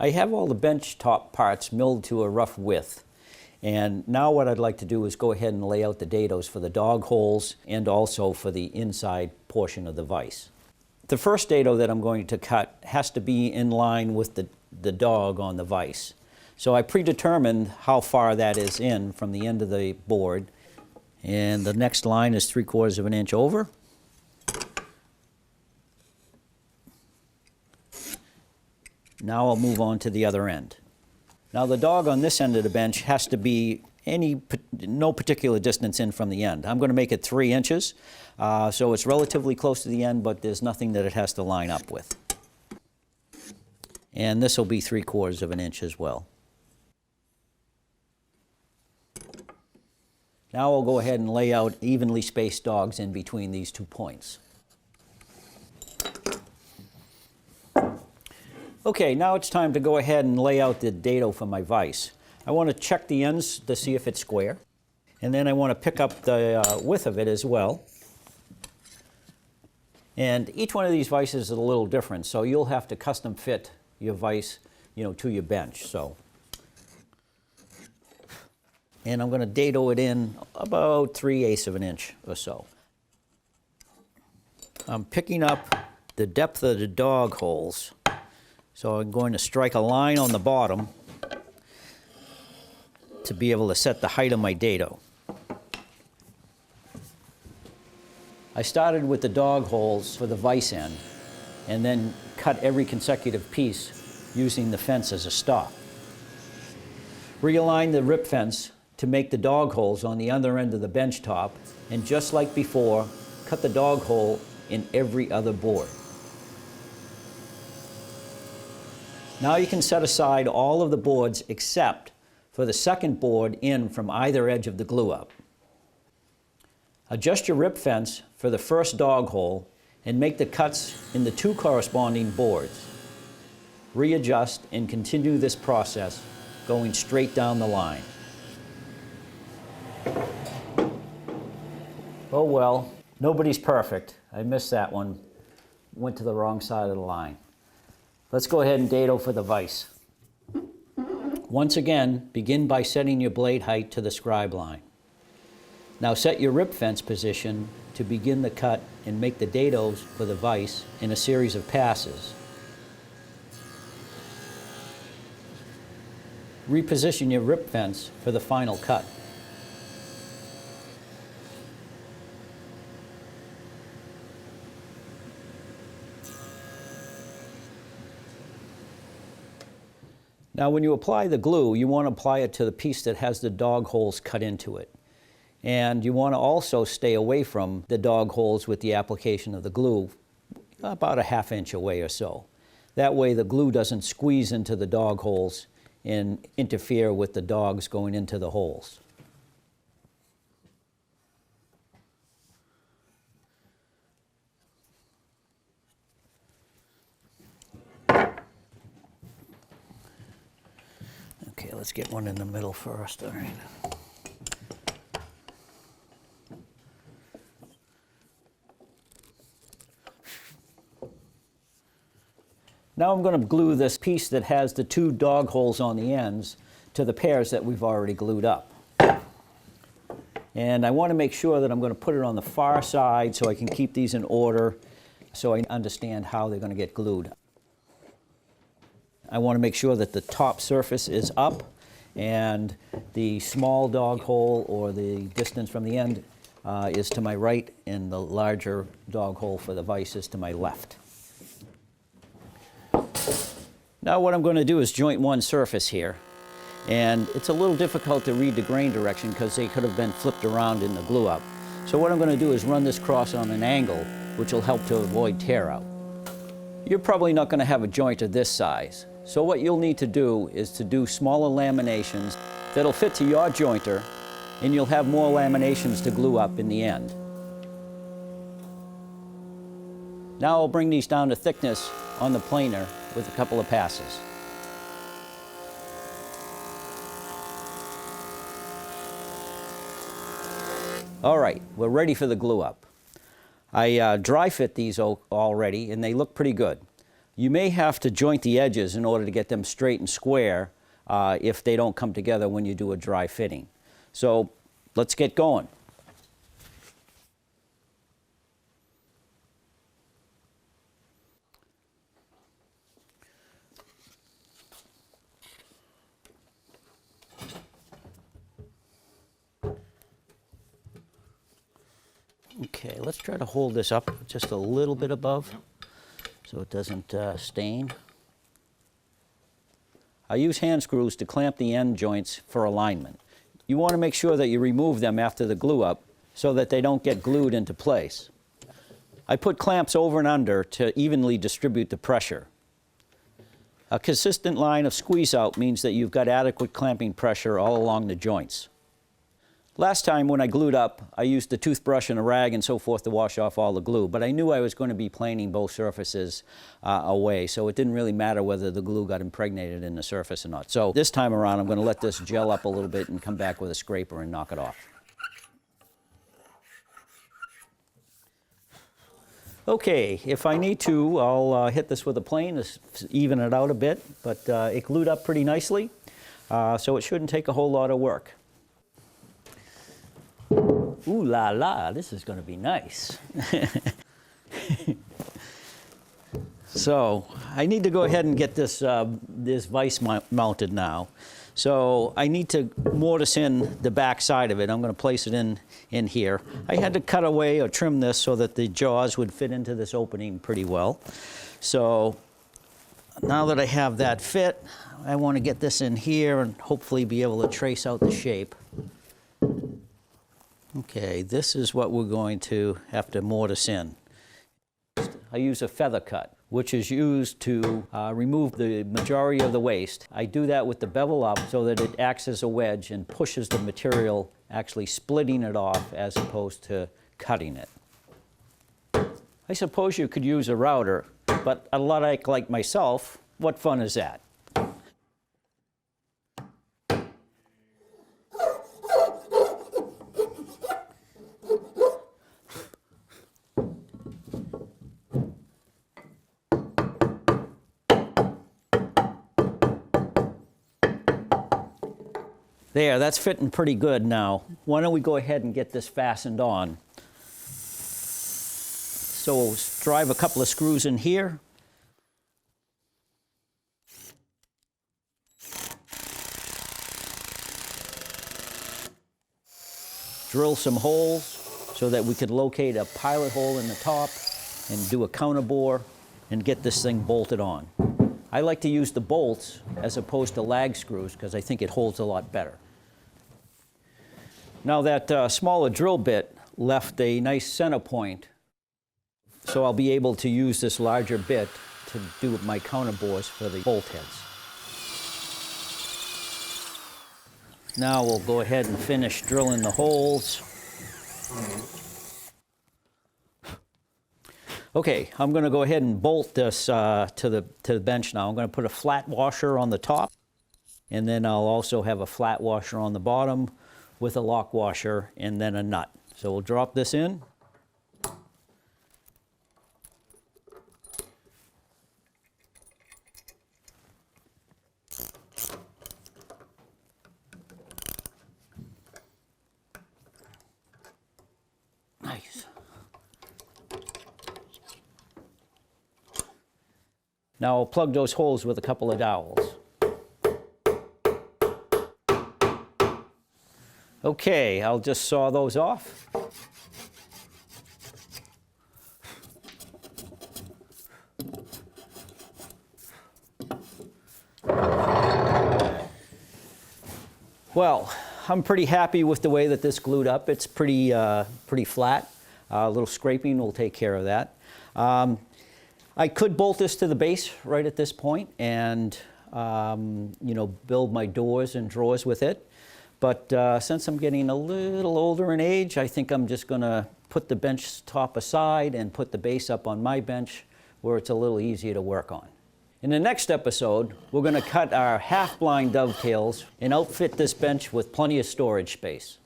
I have all the bench top parts milled to a rough width. And now what I'd like to do is go ahead and lay out the dados for the dog holes and also for the inside portion of the vise. The first dado that I'm going to cut has to be in line with the dog on the vise. So I predetermined how far that is in from the end of the board. And the next line is 3/4 of an inch over. Now I'll move on to the other end. Now the dog on this end of the bench has to be no particular distance in from the end. I'm going to make it 3 inches, so it's relatively close to the end, but there's nothing that it has to line up with. And this will be 3/4 of an inch as well. Now I'll go ahead and lay out evenly spaced dogs in between these 2 points. Okay, now it's time to go ahead and lay out the dado for my vise. I want to check the ends to see if it's square, and then I want to pick up the width of it as well. And each one of these vices is a little different, so you'll have to custom fit your vise, to your bench. And I'm going to dado it in about 3/8 of an inch or so. I'm picking up the depth of the dog holes. So I'm going to strike a line on the bottom to be able to set the height of my dado. I started with the dog holes for the vise end and then cut every consecutive piece using the fence as a stop. Realign the rip fence to make the dog holes on the other end of the bench top, and just like before, cut the dog hole in every other board. Now you can set aside all of the boards except for the second board in from either edge of the glue up. Adjust your rip fence for the first dog hole and make the cuts in the 2 corresponding boards. Readjust and continue this process going straight down the line. Oh well, nobody's perfect. I missed that one. Went to the wrong side of the line. Let's go ahead and dado for the vise. Once again, begin by setting your blade height to the scribe line. Now set your rip fence position to begin the cut and make the dados for the vise in a series of passes. Reposition your rip fence for the final cut. Now when you apply the glue, you want to apply it to the piece that has the dog holes cut into it. And you want to also stay away from the dog holes with the application of the glue, about a 1/2 inch away or so. That way the glue doesn't squeeze into the dog holes and interfere with the dogs going into the holes. Okay, let's get one in the middle first. All right. Now I'm going to glue this piece that has the 2 dog holes on the ends to the pairs that we've already glued up. And I want to make sure that I'm going to put it on the far side so I can keep these in order so I understand how they're going to get glued. I want to make sure that the top surface is up and the small dog hole or the distance from the end is to my right and the larger dog hole for the vise is to my left. Now what I'm going to do is joint one surface here, and it's a little difficult to read the grain direction because they could have been flipped around in the glue up. So what I'm going to do is run this cross on an angle, which will help to avoid tear out. You're probably not going to have a joint of this size. So what you'll need to do is to do smaller laminations that'll fit to your jointer, and you'll have more laminations to glue up in the end. Now I'll bring these down to thickness on the planer with a couple of passes. All right, we're ready for the glue up. I dry fit these already and they look pretty good. You may have to joint the edges in order to get them straight and square if they don't come together when you do a dry fitting. So let's get going. Okay, let's try to hold this up just a little bit above so it doesn't stain. I use hand screws to clamp the end joints for alignment. You want to make sure that you remove them after the glue up so that they don't get glued into place. I put clamps over and under to evenly distribute the pressure. A consistent line of squeeze out means that you've got adequate clamping pressure all along the joints. Last time when I glued up, I used a toothbrush and a rag and so forth to wash off all the glue, but I knew I was going to be planing both surfaces away, so it didn't really matter whether the glue got impregnated in the surface or not. So this time around, I'm going to let this gel up a little bit and come back with a scraper and knock it off. Okay, if I need to, I'll hit this with a plane to even it out a bit, but it glued up pretty nicely, so it shouldn't take a whole lot of work. Ooh la la, this is going to be nice. So I need to go ahead and get this, this vise mounted now. So I need to mortise in the back side of it. I'm going to place it in here. I had to cut away or trim this so that the jaws would fit into this opening pretty well. So now that I have that fit, I want to get this in here and hopefully be able to trace out the shape. Okay, this is what we're going to have to mortise in. I use a feather cut, which is used to remove the majority of the waste. I do that with the bevel up so that it acts as a wedge and pushes the material, actually splitting it off as opposed to cutting it. I suppose you could use a router, but a lot like myself, what fun is that? There, that's fitting pretty good now. Why don't we go ahead and get this fastened on? So we'll drive a couple of screws in here. Drill some holes so that we could locate a pilot hole in the top and do a counterbore and get this thing bolted on. I like to use the bolts as opposed to lag screws because I think it holds a lot better. Now that smaller drill bit left a nice center point, so I'll be able to use this larger bit to do my counterbores for the bolt heads. Now we'll go ahead and finish drilling the holes. Okay, I'm going to go ahead and bolt this to the bench now. I'm going to put a flat washer on the top, and then I'll also have a flat washer on the bottom with a lock washer and then a nut. So we'll drop this in. Nice. Now I'll plug those holes with a couple of dowels. Okay, I'll just saw those off. Well, I'm pretty happy with the way that this glued up. It's pretty flat. A little scraping will take care of that. I could bolt this to the base right at this point and you know, build my doors and drawers with it. But since I'm getting a little older in age, I think I'm just going to put the bench top aside and put the base up on my bench where it's a little easier to work on. In the next episode, we're going to cut our half-blind dovetails and outfit this bench with plenty of storage space.